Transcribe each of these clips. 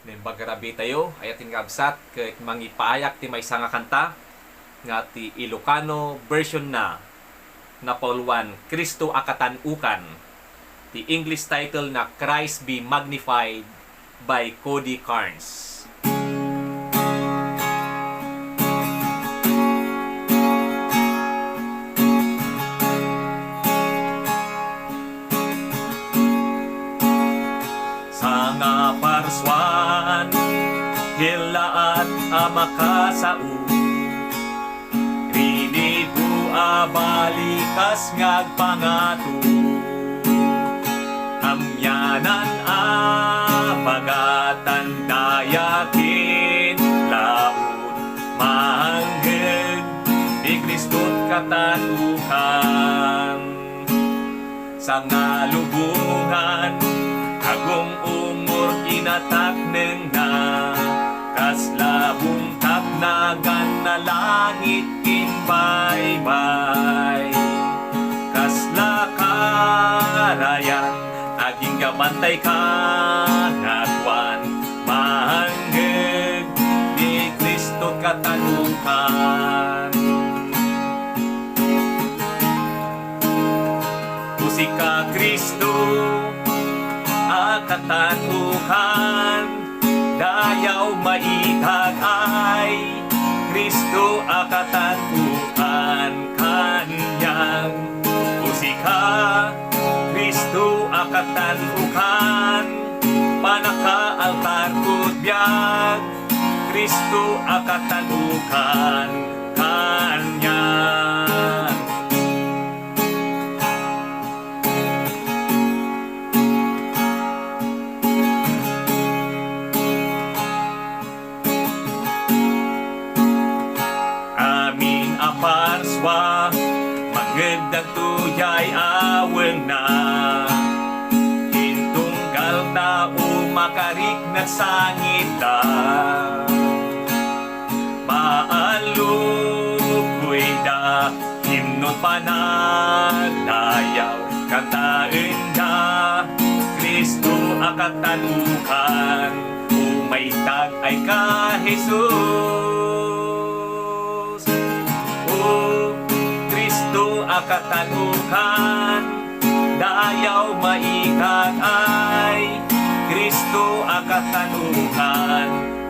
Nimbagarabi tayo, ayatin kabsat, kay mangipayak ti may nga kanta, nga ti Ilocano version na, napoluan, Kristo akatanukan. Ti English title na Christ Be Magnified by Cody Carnes. Nga parswan hilaat amakasau rinibu abalikas ngagpangatu amyanan abagatan dayakin laut mangged di Kristus katanukan sa ngalubungan agong inatakneng na kaslabong taknagan na langit kinbaybay kasla karayan aging gabantay ka natwan mahanggeg ni Kristo katanukan musika Kristo katanukan dayaw maitagay Kristo akatanukan kanyang musika Kristo akatanukan panaka altar kudbyag Kristo akatanukan kanyang parswa magandang tuyay aweng na hintunggal na umakarik na sangit na maalukoy na himnon pananayaw kantain na Kristo akatanukan umaytag ay ka Jesus Kristo akatanukan dayaw maikag ay Kristo akatanukan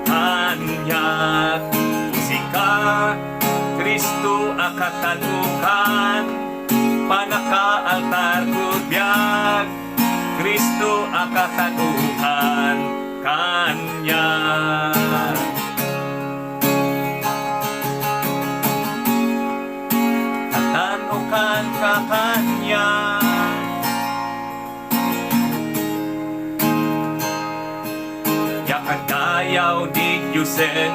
kanyak musika Kristo akatanukan panaka altar kudbyag Kristo akatanukan kanyak katanukan ka kanya yakan dayaw di Diyosen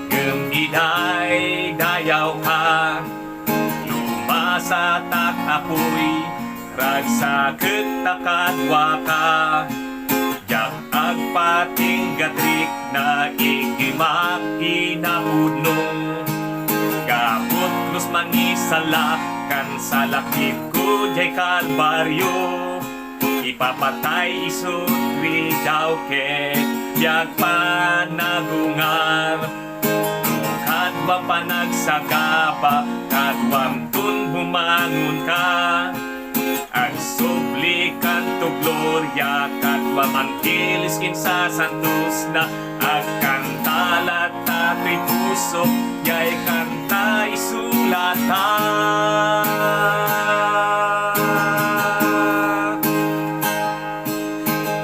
gemiday dayaw ka lumasatak apoy ragsakit takadwa ka yak agpating gatrik na igimak inahudno kaput lus mangisala kan sa lakip ko jay kalbaryo ipapatay isut ridaw ket biag panagungar kadwa panagsagapa kadwam tun bumangon ka ang sublikan to gloria kadwam ang kilis kinsa santos na agkantalat tato'y puso yay kanta isulata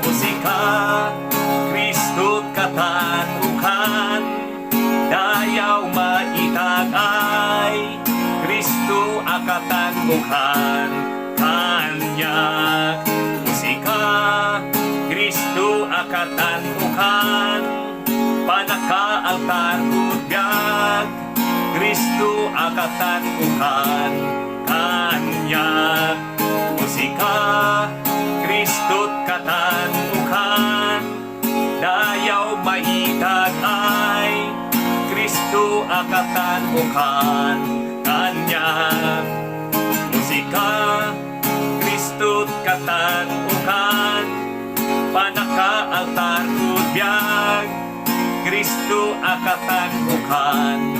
musika Kristo't katanukan dayaw maitagay Kristo akatanukan kanyak musika Kristo akatanukan panaka altar kudbyag Kristo akatanukan kanyak musika Kristo't katanukan dayaw maitagay Kristo akatanukan kanyak musika Kristo't katanukan panaka altar kudbyag Kristo akatanukan.